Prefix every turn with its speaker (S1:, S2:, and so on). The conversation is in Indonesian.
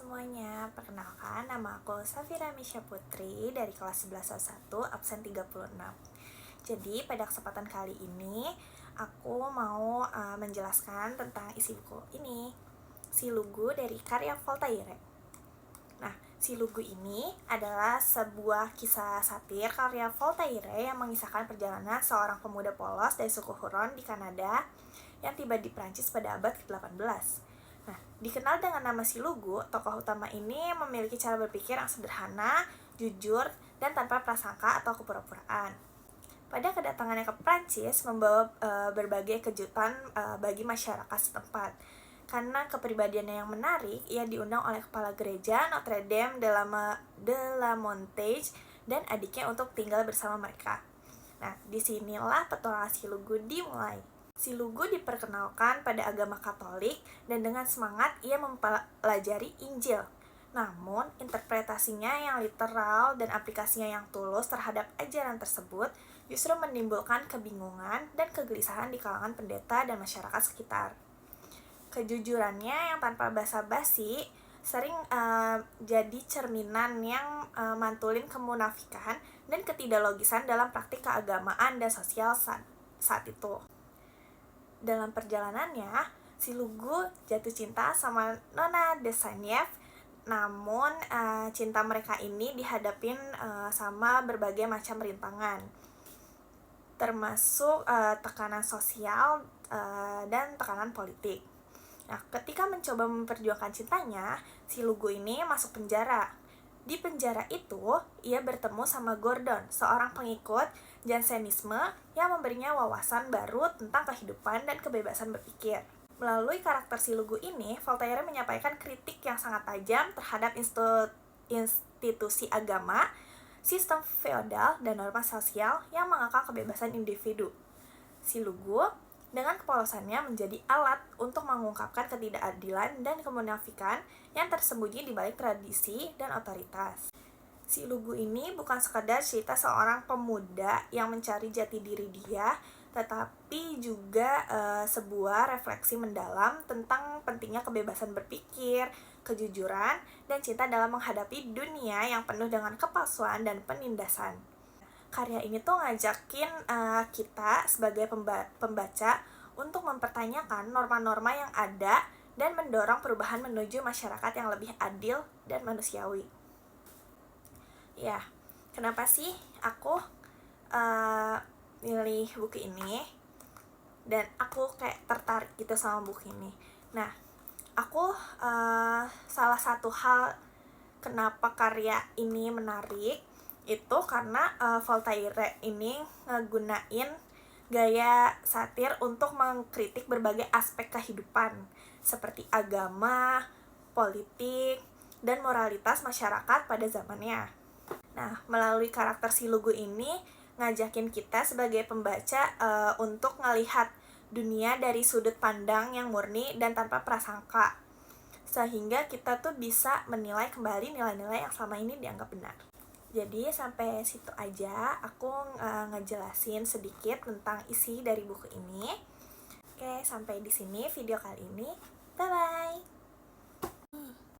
S1: semuanya, perkenalkan nama aku Safira Misha Putri dari kelas 11 absen 36. Jadi pada kesempatan kali ini aku mau menjelaskan tentang isi buku ini, Si Lugu dari karya Voltaire. Nah, Si Lugu ini adalah sebuah kisah satir karya Voltaire yang mengisahkan perjalanan seorang pemuda polos dari suku Huron di Kanada yang tiba di Prancis pada abad ke-18. Nah, dikenal dengan nama Si Lugu, tokoh utama ini memiliki cara berpikir yang sederhana, jujur, dan tanpa prasangka atau kepura-puraan. Pada kedatangannya ke Prancis membawa berbagai kejutan bagi masyarakat setempat. Karena kepribadiannya yang menarik, ia diundang oleh kepala gereja Notre Dame de la Montage dan adiknya untuk tinggal bersama mereka. Nah, disinilah petualangan Si Lugu dimulai. Si Lugu diperkenalkan pada agama Katolik dan dengan semangat ia mempelajari Injil. Namun, interpretasinya yang literal dan aplikasinya yang tulus terhadap ajaran tersebut justru menimbulkan kebingungan dan kegelisahan di kalangan pendeta dan masyarakat sekitar. Kejujurannya yang tanpa basa-basi sering jadi cerminan yang mantulin kemunafikan dan ketidaklogisan dalam praktik keagamaan dan sosial saat itu. Dalam perjalanannya, Si Lugu jatuh cinta sama Nona de Saint-Yves, namun cinta mereka ini dihadapin sama berbagai macam rintangan, termasuk tekanan sosial dan tekanan politik. Nah, ketika mencoba memperjuangkan cintanya, Si Lugu ini masuk penjara. Di penjara itu, ia bertemu sama Gordon, seorang pengikut Jansenisme yang memberinya wawasan baru tentang kehidupan dan kebebasan berpikir. Melalui karakter Si Lugu ini, Voltaire menyampaikan kritik yang sangat tajam terhadap institusi agama, sistem feodal, dan norma sosial yang mengekang kebebasan individu. Si Lugu dengan kepolosannya menjadi alat untuk mengungkapkan ketidakadilan dan kemunafikan yang tersembunyi di balik tradisi dan otoritas. Si Lugu ini bukan sekadar cerita seorang pemuda yang mencari jati diri dia, tetapi juga sebuah refleksi mendalam tentang pentingnya kebebasan berpikir, kejujuran, dan cinta dalam menghadapi dunia yang penuh dengan kepalsuan dan penindasan. Karya ini tuh ngajakin kita sebagai pembaca untuk mempertanyakan norma-norma yang ada dan mendorong perubahan menuju masyarakat yang lebih adil dan manusiawi. Ya, kenapa sih aku milih buku ini dan aku kayak tertarik gitu sama buku ini. Nah, aku salah satu hal kenapa karya ini menarik itu karena Voltaire ini ngegunain gaya satir untuk mengkritik berbagai aspek kehidupan seperti agama, politik, dan moralitas masyarakat pada zamannya. Nah, melalui karakter Si Lugu ini ngajakin kita sebagai pembaca untuk ngelihat dunia dari sudut pandang yang murni dan tanpa prasangka, sehingga kita tuh bisa menilai kembali nilai-nilai yang selama ini dianggap benar. Jadi sampai situ aja aku ngejelasin sedikit tentang isi dari buku ini. Oke, sampai di sini video kali ini. Bye bye.